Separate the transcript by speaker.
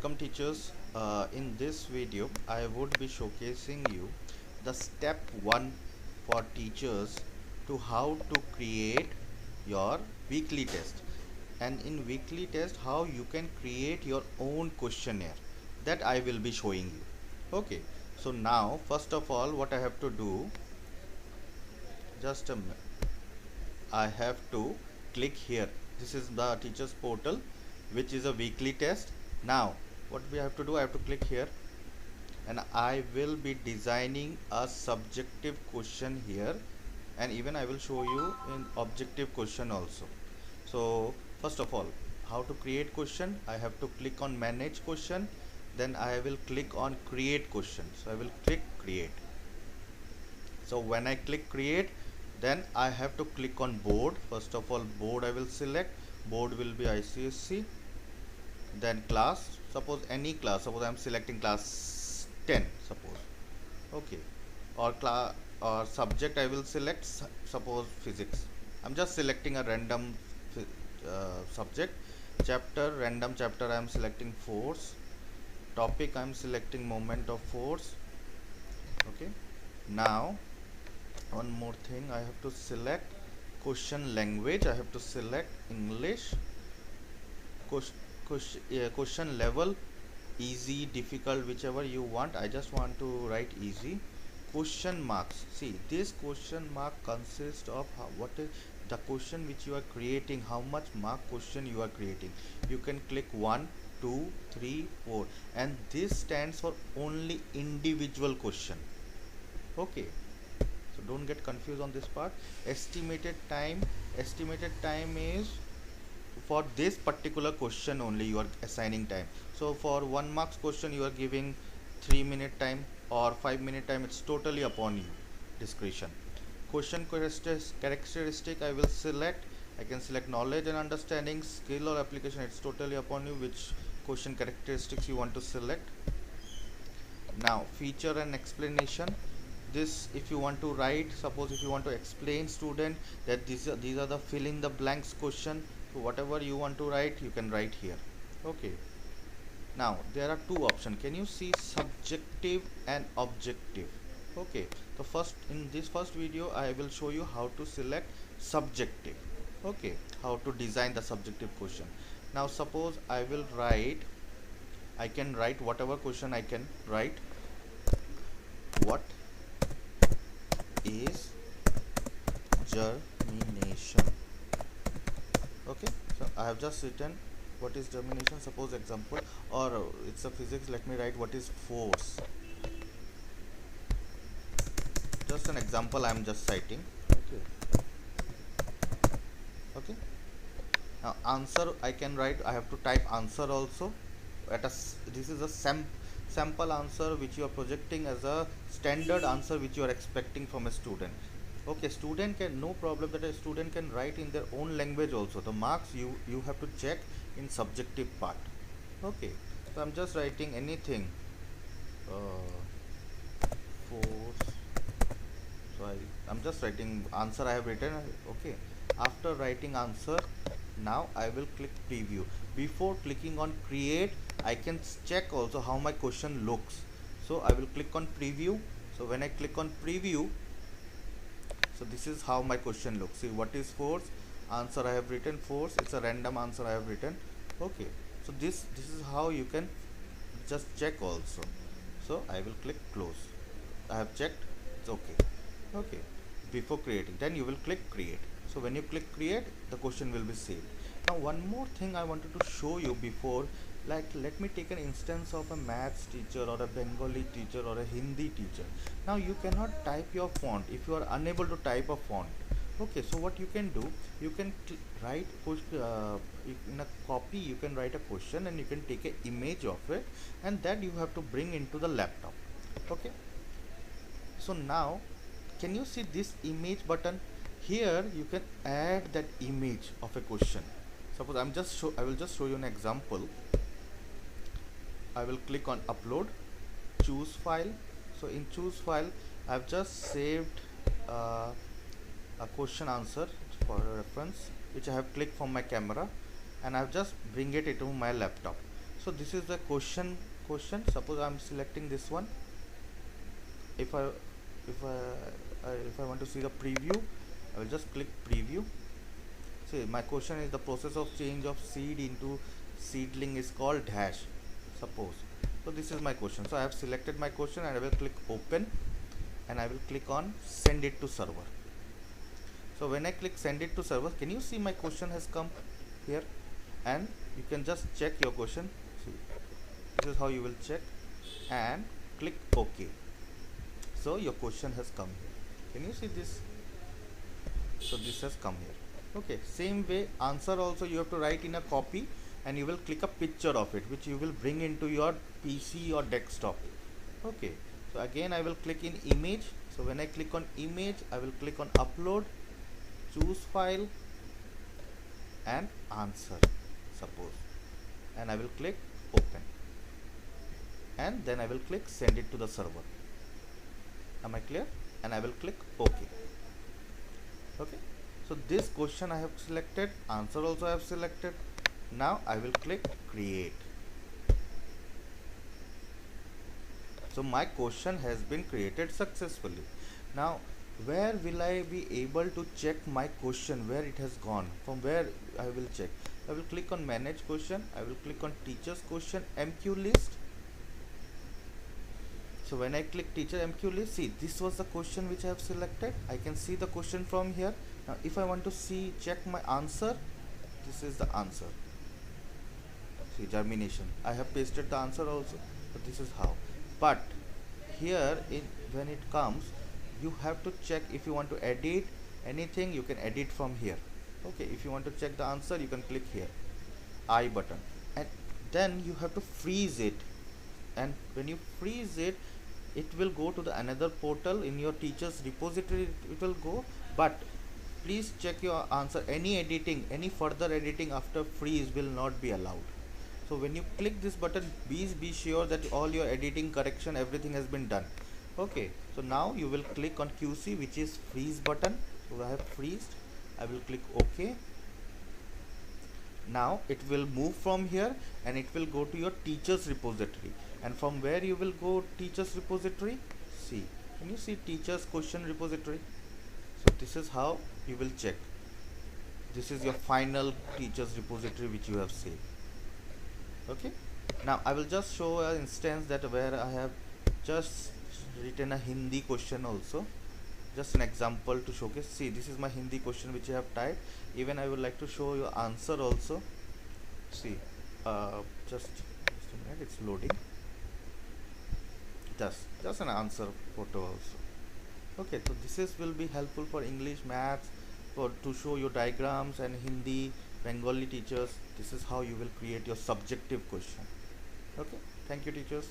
Speaker 1: Welcome teachers. In this video I would be showcasing you the step 1 for teachers to how to create your weekly test, and in weekly test how you can create your own questionnaire that I will be showing you. Okay, so now first of all what I have to do, just a minute, I have to click here. This is the teachers portal which is a weekly test. Now what we have to do, I have to click here and I will be designing a subjective question here, and even I will show you in objective question also. So first of all, how to create question, I have to click on manage question, then I will click on create question. So I will click create. So when I click create, then I have to click on board. First of all, board I will select. Board will be ICSC. Then class, suppose any class, suppose I am selecting class 10, suppose. Okay, or class or subject I will select, suppose physics. I'm just selecting a random subject. Chapter, random chapter I am selecting force. Topic I am selecting moment of force. Okay, now one more thing, I have to select question language. I have to select English. Question level, easy, difficult, whichever you want. I just want to write easy. Question marks, see this question mark consists of what is the question which you are creating, how much mark question you are creating. You can click 1 2 3 4, and this stands for only individual question. Okay, so don't get confused on this part. Estimated time, estimated time is for this particular question only you are assigning time. So for 1 marks question you are giving 3-minute time or 5-minute time, it's totally upon you discretion. Question characteristic I will select. I can select knowledge and understanding, skill or application. It's totally upon you which question characteristics you want to select. Now feature and explanation, this if you want to write, suppose if you want to explain student that these are the fill in the blanks question, so whatever you want to write you can write here. Okay, now there are two options. Can you see subjective and objective? Okay, so first in this first video I will show you how to select subjective. Okay, how to design the subjective question. Now suppose I will write, I can write whatever question I can write. What is germination? Okay, so I have just written what is germination, suppose example, or it's a physics, let me write what is force. Just an example I am just citing. Okay, okay, now answer I can write, I have to type answer also. This is a sample answer which you are projecting as a standard answer which you are expecting from a student. Okay, student can, no problem that a student can write in their own language also. The marks you have to check in subjective part. Okay, so I'm just writing anything, force. So I'm just writing answer I have written. Okay, after writing answer, now I will click preview. Before clicking on create, I can check also how my question looks. So I will click on preview. So when I click on preview, so this is how my question looks. See what is force, answer I have written force, it's a random answer I have written. Okay, so this is how you can just check also. So I will click close. I have checked, it's okay. Okay, before creating, then you will click create. So when you click create, the question will be saved. Now one more thing I wanted to show you before, like let me take an instance of a maths teacher or a Bengali teacher or a Hindi teacher. Now you cannot type your font if you are unable to type a font. Okay, so what you can do, you can write in a copy, you can write a question and you can take an image of it, and that you have to bring into the laptop. Okay, so now can you see this image button? Here you can add that image of a question. Suppose I will just show you an example. I will click on upload, choose file. So in choose file, I've just saved a question answer for reference which I have clicked from my camera, and I've just bring it into my laptop. So this is the question. Suppose I'm selecting this one. If I if I want to see the preview, I will just click preview. See, my question is the process of change of seed into seedling is called dash, suppose. So this is my question. So I have selected my question and I will click open, and I will click on send it to server. So when I click send it to server, can you see my question has come here? And you can just check your question. See, this is how you will check, and click OK. So your question has come here. Can you see this? So this has come here. Okay, same way answer also you have to write in a copy, and you will click a picture of it, which you will bring into your PC or desktop. Okay, so again I will click in image. So when I click on image, I will click on upload, choose file and answer, suppose, and I will click open, and then I will click send it to the server. Am I clear? And I will click OK. Okay, so this question I have selected, answer also I have selected. Now I will click create. So my question has been created successfully. Now where will I be able to check my question, where it has gone, from where I will check? I will click on manage question. I will click on teachers question MQ list. So when I click teacher MQ list, see, this was the question which I have selected. I can see the question from here. Now if I want to see, check my answer, this is the answer. See, germination, I have pasted the answer also. So this is how. But here when it comes, you have to check. If you want to edit anything, you can edit from here. Okay, if you want to check the answer, you can click here, I button, and then you have to freeze it. And when you freeze it, it will go to the another portal in your teachers repository. It will go, but please check your answer. Any editing, any further editing after freeze will not be allowed. So when you click this button, please be sure that all your editing, correction, everything has been done. Okay, so now you will click on QC, which is freeze button. So I have freezed. I will click OK. Now it will move from here and it will go to your teachers repository. And from where you will go teachers repository? See, can you see teachers question repository? So this is how you will check. This is your final teachers repository which you have saved. Okay, now I will just show an instance that where I have just written a Hindi question also, just an example to showcase. See, this is my Hindi question which I have typed. Even I would like to show you answer also. See, just a minute, it's loading. Just an answer photo also. Okay, so this is will be helpful for English, maths, for to show your diagrams, and Hindi, Bengali teachers. This is how you will create your subjective question. Okay, thank you teachers.